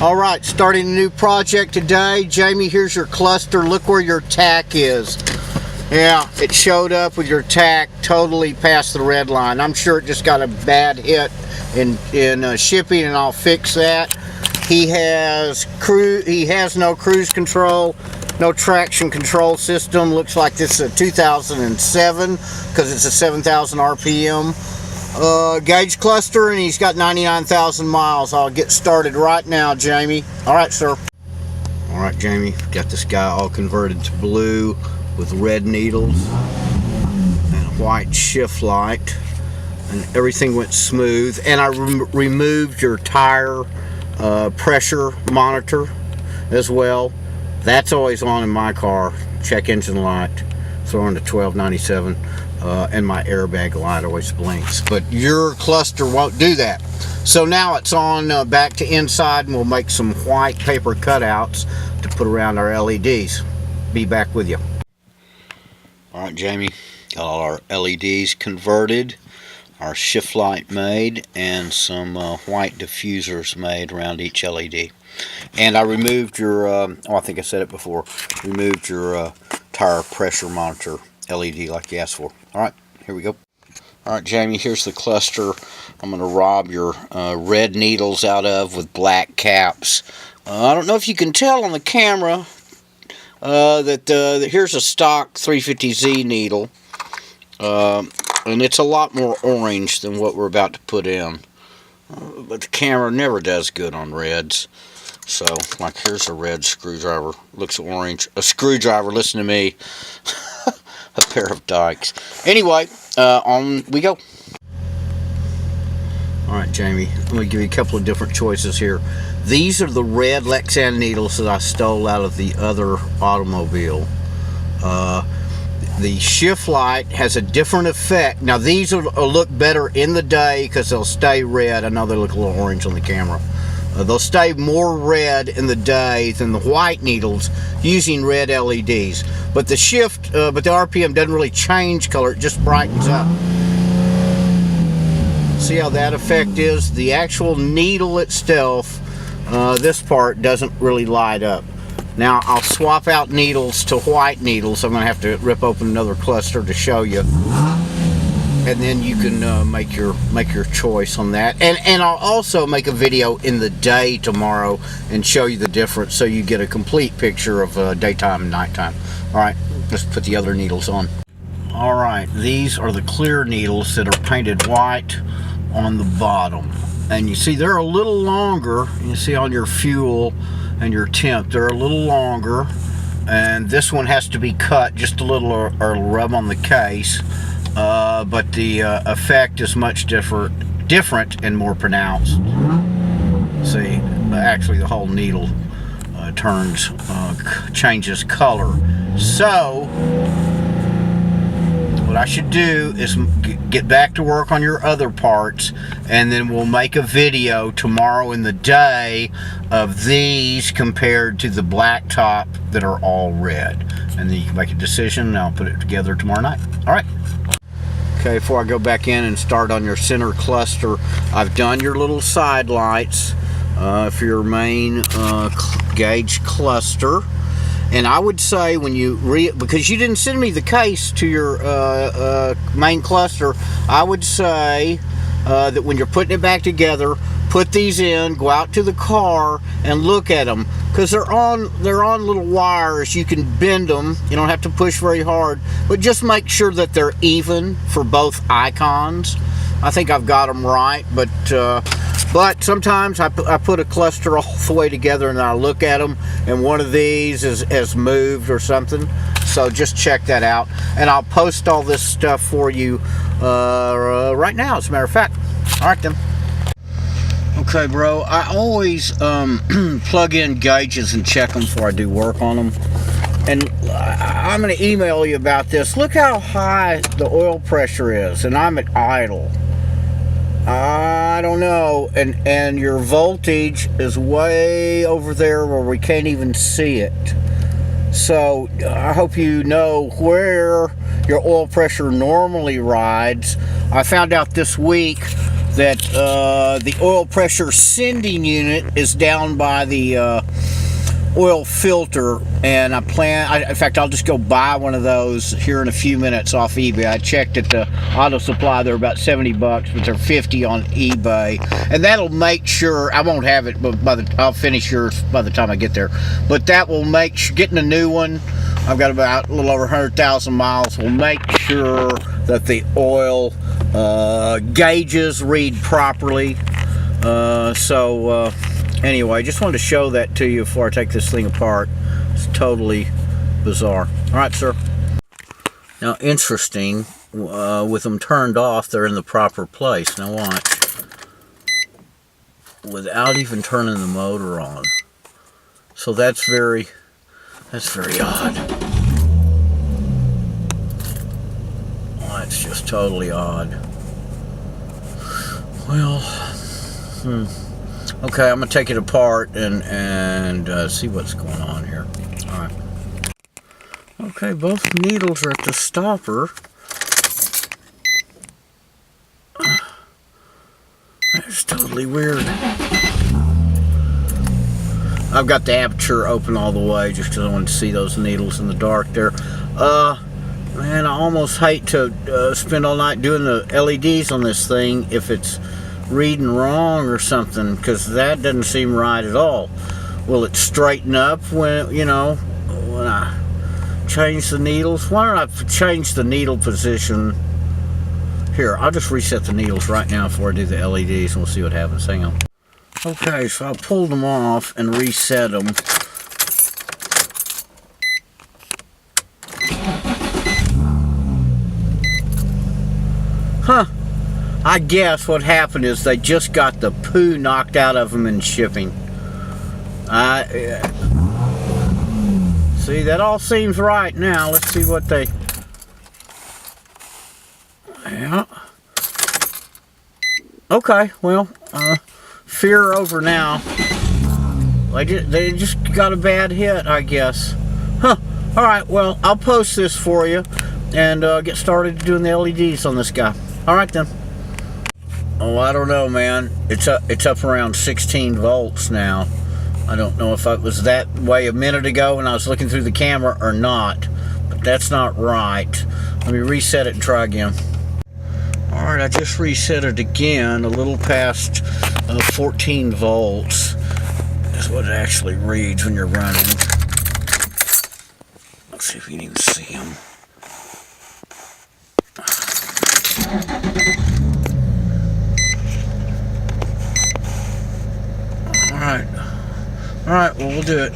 Alright, starting a new project today. Jamie, here's your cluster. Look where your tack is. Yeah, it showed up with your tack totally past the red line. I'm sure it just got a bad hit in shipping, and I'll fix that. He has no cruise control, no traction control system. Looks like this is a 2007 because it's a 7,000 RPM. Gauge cluster, and he's got 99,000 miles. I'll get started right now, Jamie. Alright, sir. Alright, Jamie, got this guy all converted to blue with red needles and a white shift light, and everything went smooth. And I removed your tire pressure monitor as well. That's always on in my car. Check engine light, throwing to 1297. And my airbag light always blinks, but your cluster won't do that. So now it's on back to inside, and we'll make some white paper cutouts to put around our LEDs. Be back with you. Alright, Jamie, got all our LEDs converted, our shift light made, and some white diffusers made around each LED. And I removed your, I think I said it before, removed your tire pressure monitor LED like you asked for. Alright, here we go. Alright, Jamie, here's the cluster I'm going to rob your red needles out of with black caps. I don't know if you can tell on the camera that here's a stock 350Z needle, and it's a lot more orange than what we're about to put in. But the camera never does good on reds. So, like, here's a red screwdriver. Looks orange. A screwdriver, listen to me. A pair of dikes. Anyway, on we go. Alright, Jamie, let me give you a couple of different choices here. These are the red Lexan needles that I stole out of the other automobile. The shift light has a different effect. Now, these will look better in the day because they'll stay red. I know they look a little orange on the camera. They'll stay more red in the day than the white needles using red LEDs. But the RPM doesn't really change color, it just brightens up. See how that effect is? The actual needle itself, this part doesn't really light up. Now I'll swap out needles to white needles. I'm going to have to rip open another cluster to show you. And then you can make your choice on that. And I'll also make a video in the day tomorrow and show you the difference, so you get a complete picture of daytime and nighttime. Alright, let's put the other needles on. Alright, these are the clear needles that are painted white on the bottom. And you see they're a little longer. You see on your fuel and your temp, they're a little longer. And this one has to be cut just a little or rub on the case. But the effect is much different and more pronounced. See, actually the whole needle changes color. So what I should do is get back to work on your other parts, and then we'll make a video tomorrow in the day of these compared to the black top that are all red. And then you can make a decision, and I'll put it together tomorrow night. Alright. Okay, before I go back in and start on your center cluster, I've done your little side lights for your main gauge cluster. And I would say when you because you didn't send me the case to your main cluster, I would say that when you're putting it back together, put these in, go out to the car and look at them, because they're on little wires. You can bend them. You don't have to push very hard, but just make sure that they're even for both icons. I think I've got them right, but sometimes I put a cluster all the way together and I look at them and one of these has moved or something. So just check that out, and I'll post all this stuff for you right now, as a matter of fact. All right then. Okay, bro, I always plug in gauges and check them before I do work on them. And I'm going to email you about this. Look how high the oil pressure is, and I'm at idle. I don't know, and your voltage is way over there where we can't even see it. So I hope you know where your oil pressure normally rides. I found out this week that the oil pressure sending unit is down by the oil filter, and in fact, I'll just go buy one of those here in a few minutes off eBay. I checked at the auto supply, they're about 70 bucks, but they're 50 on eBay, and that'll make sure I won't have it, but I'll finish yours by the time I get there. But that will make sure, getting a new one, I've got about a little over 100,000 miles, will make sure that the oil gauges read properly. Anyway, just wanted to show that to you before I take this thing apart. It's totally bizarre. All right, sir. Now, interesting, with them turned off, they're in the proper place. Now watch. Without even turning the motor on. So that's very odd. Well, that's just totally odd. Well, okay, I'm gonna take it apart and see what's going on here. All right. Okay, both needles are at the stopper. That's totally weird. I've got the aperture open all the way just because I want to see those needles in the dark there. Man, I almost hate to spend all night doing the LEDs on this thing if it's reading wrong or something, because that doesn't seem right at all. Will it straighten up when when I change the needles? Why don't I change the needle position? Here, I'll just reset the needles right now before I do the LEDs, and we'll see what happens. Hang on. Okay, so I pulled them off and reset them. Huh. I guess what happened is they just got the poo knocked out of them in shipping. See, that all seems right now. Let's see what they... Yeah. Okay, well, fear over now. They just got a bad hit, I guess. Huh. Alright, well, I'll post this for you and get started doing the LEDs on this guy. Alright then. Oh, I don't know, man. It's up around 16 volts now. I don't know if it was that way a minute ago when I was looking through the camera or not, but that's not right. Let me reset it and try again. Alright, I just reset it again, a little past 14 volts. That's what it actually reads when you're running. Let's see if you can even see them. Alright, well, we'll do it.